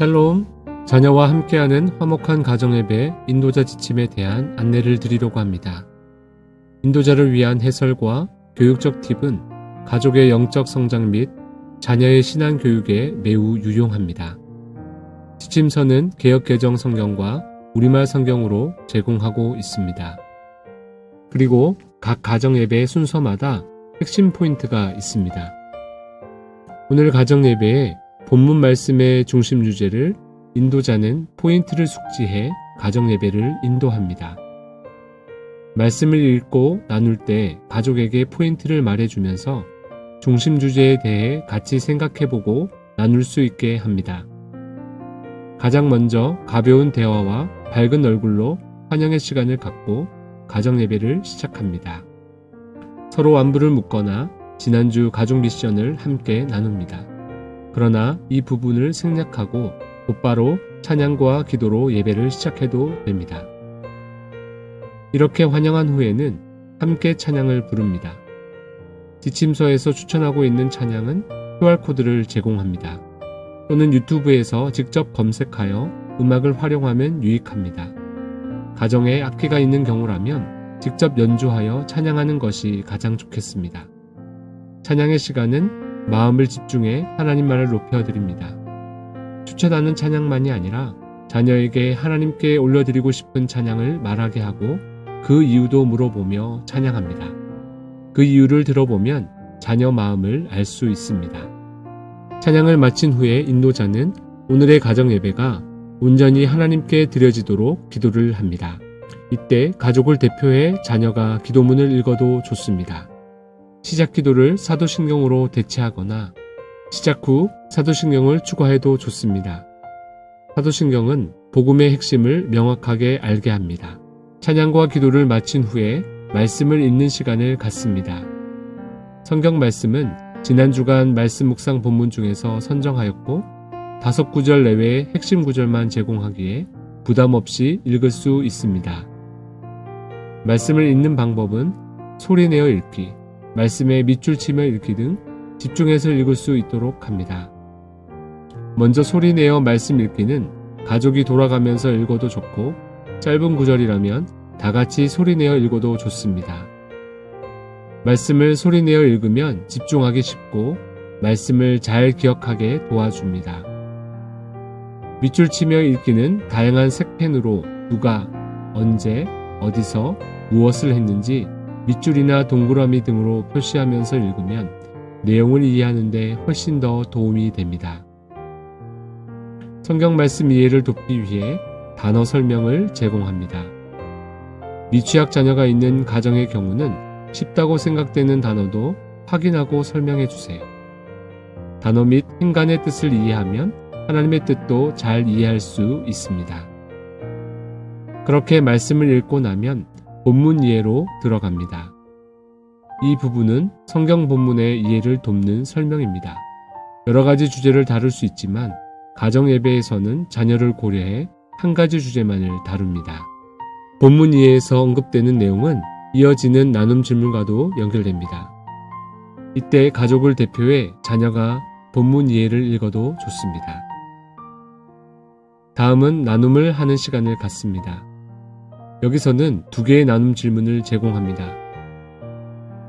샬롬, 자녀와 함께하는 화목한 가정예배 인도자 지침에 대한 안내를 드리려고 합니다. 인도자를 위한 해설과 교육적 팁은 가족의 영적 성장 및 자녀의 신앙 교육에 매우 유용합니다. 지침서는 개역개정 성경과 우리말 성경으로 제공하고 있습니다. 그리고 각 가정예배 순서마다 핵심 포인트가 있습니다. 오늘 가정예배에 본문 말씀의 중심 주제를 인도자는 포인트를 숙지해 가정예배를 인도합니다. 말씀을 읽고 나눌 때 가족에게 포인트를 말해주면서 중심 주제에 대해 같이 생각해보고 나눌 수 있게 합니다. 가장 먼저 가벼운 대화와 밝은 얼굴로 환영의 시간을 갖고 가정예배를 시작합니다. 서로 안부를 묻거나 지난주 가족 미션을 함께 나눕니다. 그러나 이 부분을 생략하고 곧바로 찬양과 기도로 예배를 시작해도 됩니다. 이렇게 환영한 후에는 함께 찬양을 부릅니다. 지침서에서 추천하고 있는 찬양은 QR코드를 제공합니다. 또는 유튜브에서 직접 검색하여 음악을 활용하면 유익합니다. 가정에 악기가 있는 경우라면 직접 연주하여 찬양하는 것이 가장 좋겠습니다. 찬양의 시간은 마음을 집중해 하나님만을 높여드립니다. 추천하는 찬양만이 아니라 자녀에게 하나님께 올려드리고 싶은 찬양을 말하게 하고 그 이유도 물어보며 찬양합니다. 그 이유를 들어보면 자녀 마음을 알 수 있습니다. 찬양을 마친 후에 인도자는 오늘의 가정예배가 온전히 하나님께 드려지도록 기도를 합니다. 이때 가족을 대표해 자녀가 기도문을 읽어도 좋습니다. 시작 기도를 사도신경으로 대체하거나 시작 후 사도신경을 추가해도 좋습니다. 사도신경은 복음의 핵심을 명확하게 알게 합니다. 찬양과 기도를 마친 후에 말씀을 읽는 시간을 갖습니다. 성경 말씀은 지난 주간 말씀 묵상 본문 중에서 선정하였고 5구절 내외의 핵심 구절만 제공하기에 부담 없이 읽을 수 있습니다. 말씀을 읽는 방법은 소리내어 읽기, 말씀에 밑줄 치며 읽기 등 집중해서 읽을 수 있도록 합니다. 먼저 소리내어 말씀 읽기는 가족이 돌아가면서 읽어도 좋고 짧은 구절이라면 다 같이 소리내어 읽어도 좋습니다. 말씀을 소리내어 읽으면 집중하기 쉽고 말씀을 잘 기억하게 도와줍니다. 밑줄 치며 읽기는 다양한 색펜으로 누가, 언제, 어디서, 무엇을 했는지 밑줄이나 동그라미 등으로 표시하면서 읽으면 내용을 이해하는 데 훨씬 더 도움이 됩니다. 성경 말씀 이해를 돕기 위해 단어 설명을 제공합니다. 미취학 자녀가 있는 가정의 경우는 쉽다고 생각되는 단어도 확인하고 설명해 주세요. 단어 및 행간의 뜻을 이해하면 하나님의 뜻도 잘 이해할 수 있습니다. 그렇게 말씀을 읽고 나면 본문 이해로 들어갑니다. 이 부분은 성경 본문의 이해를 돕는 설명입니다. 여러 가지 주제를 다룰 수 있지만 가정 예배에서는 자녀를 고려해 한 가지 주제만을 다룹니다. 본문 이해에서 언급되는 내용은 이어지는 나눔 질문과도 연결됩니다. 이때 가족을 대표해 자녀가 본문 이해를 읽어도 좋습니다. 다음은 나눔을 하는 시간을 갖습니다. 여기서는 2개의 나눔 질문을 제공합니다.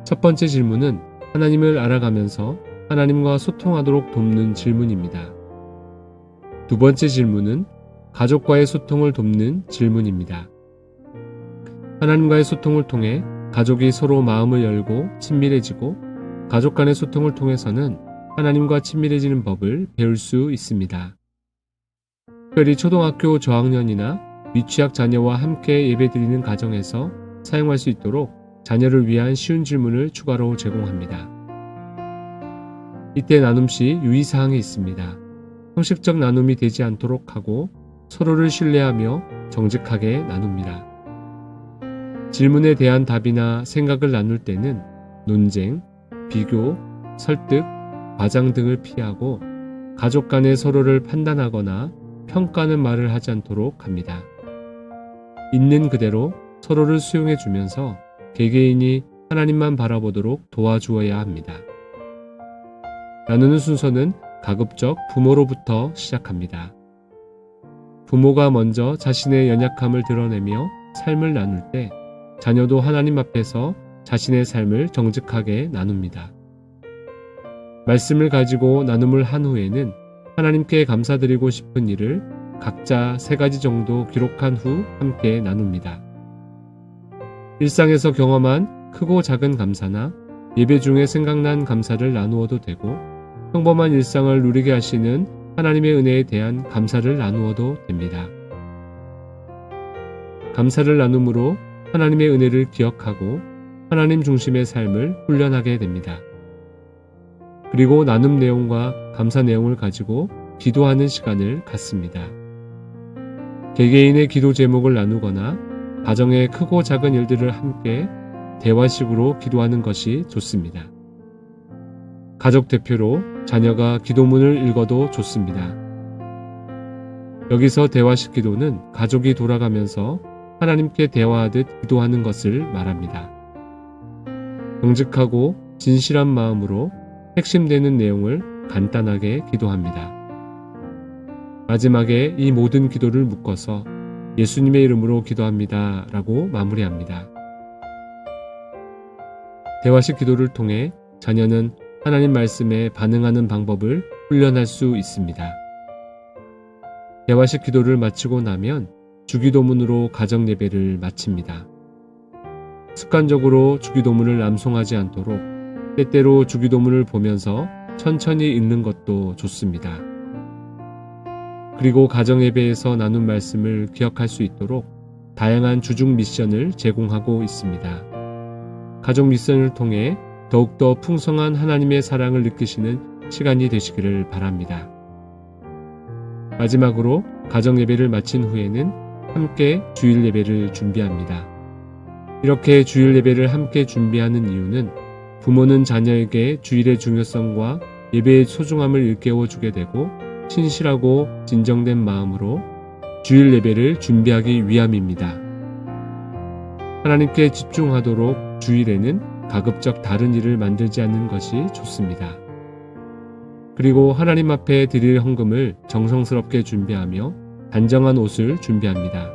첫 번째 질문은 하나님을 알아가면서 하나님과 소통하도록 돕는 질문입니다. 두 번째 질문은 가족과의 소통을 돕는 질문입니다. 하나님과의 소통을 통해 가족이 서로 마음을 열고 친밀해지고 가족 간의 소통을 통해서는 하나님과 친밀해지는 법을 배울 수 있습니다. 특별히 초등학교 저학년이나 미취학 자녀와 함께 예배드리는 가정에서 사용할 수 있도록 자녀를 위한 쉬운 질문을 추가로 제공합니다. 이때 나눔 시 유의사항이 있습니다. 형식적 나눔이 되지 않도록 하고 서로를 신뢰하며 정직하게 나눕니다. 질문에 대한 답이나 생각을 나눌 때는 논쟁, 비교, 설득, 과장 등을 피하고 가족 간에 서로를 판단하거나 평가하는 말을 하지 않도록 합니다. 있는 그대로 서로를 수용해 주면서 개개인이 하나님만 바라보도록 도와주어야 합니다. 나누는 순서는 가급적 부모로부터 시작합니다. 부모가 먼저 자신의 연약함을 드러내며 삶을 나눌 때 자녀도 하나님 앞에서 자신의 삶을 정직하게 나눕니다. 말씀을 가지고 나눔을 한 후에는 하나님께 감사드리고 싶은 일을 각자 3가지 정도 기록한 후 함께 나눕니다. 일상에서 경험한 크고 작은 감사나 예배 중에 생각난 감사를 나누어도 되고 평범한 일상을 누리게 하시는 하나님의 은혜에 대한 감사를 나누어도 됩니다. 감사를 나눔으로 하나님의 은혜를 기억하고 하나님 중심의 삶을 훈련하게 됩니다. 그리고 나눔 내용과 감사 내용을 가지고 기도하는 시간을 갖습니다. 개개인의 기도 제목을 나누거나 가정의 크고 작은 일들을 함께 대화식으로 기도하는 것이 좋습니다. 가족 대표로 자녀가 기도문을 읽어도 좋습니다. 여기서 대화식 기도는 가족이 돌아가면서 하나님께 대화하듯 기도하는 것을 말합니다. 정직하고 진실한 마음으로 핵심되는 내용을 간단하게 기도합니다. 마지막에 이 모든 기도를 묶어서 예수님의 이름으로 기도합니다 라고 마무리합니다. 대화식 기도를 통해 자녀는 하나님 말씀에 반응하는 방법을 훈련할 수 있습니다. 대화식 기도를 마치고 나면 주기도문으로 가정 예배를 마칩니다. 습관적으로 주기도문을 암송하지 않도록 때때로 주기도문을 보면서 천천히 읽는 것도 좋습니다. 그리고 가정 예배에서 나눈 말씀을 기억할 수 있도록 다양한 주중 미션을 제공하고 있습니다. 가족 미션을 통해 더욱더 풍성한 하나님의 사랑을 느끼시는 시간이 되시기를 바랍니다. 마지막으로 가정 예배를 마친 후에는 함께 주일 예배를 준비합니다. 이렇게 주일 예배를 함께 준비하는 이유는 부모는 자녀에게 주일의 중요성과 예배의 소중함을 일깨워 주게 되고 신실하고 진정된 마음으로 주일 예배를 준비하기 위함입니다. 하나님께 집중하도록 주일에는 가급적 다른 일을 만들지 않는 것이 좋습니다. 그리고 하나님 앞에 드릴 헌금을 정성스럽게 준비하며 단정한 옷을 준비합니다.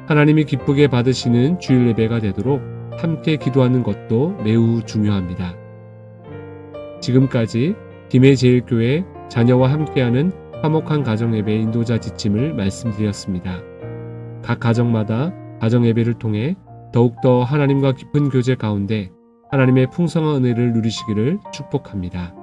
하나님이 기쁘게 받으시는 주일 예배가 되도록 함께 기도하는 것도 매우 중요합니다. 지금까지 김해제일교회 자녀와 함께하는 화목한 가정예배 인도자 지침을 말씀드렸습니다. 각 가정마다 가정예배를 통해 더욱더 하나님과 깊은 교제 가운데 하나님의 풍성한 은혜를 누리시기를 축복합니다.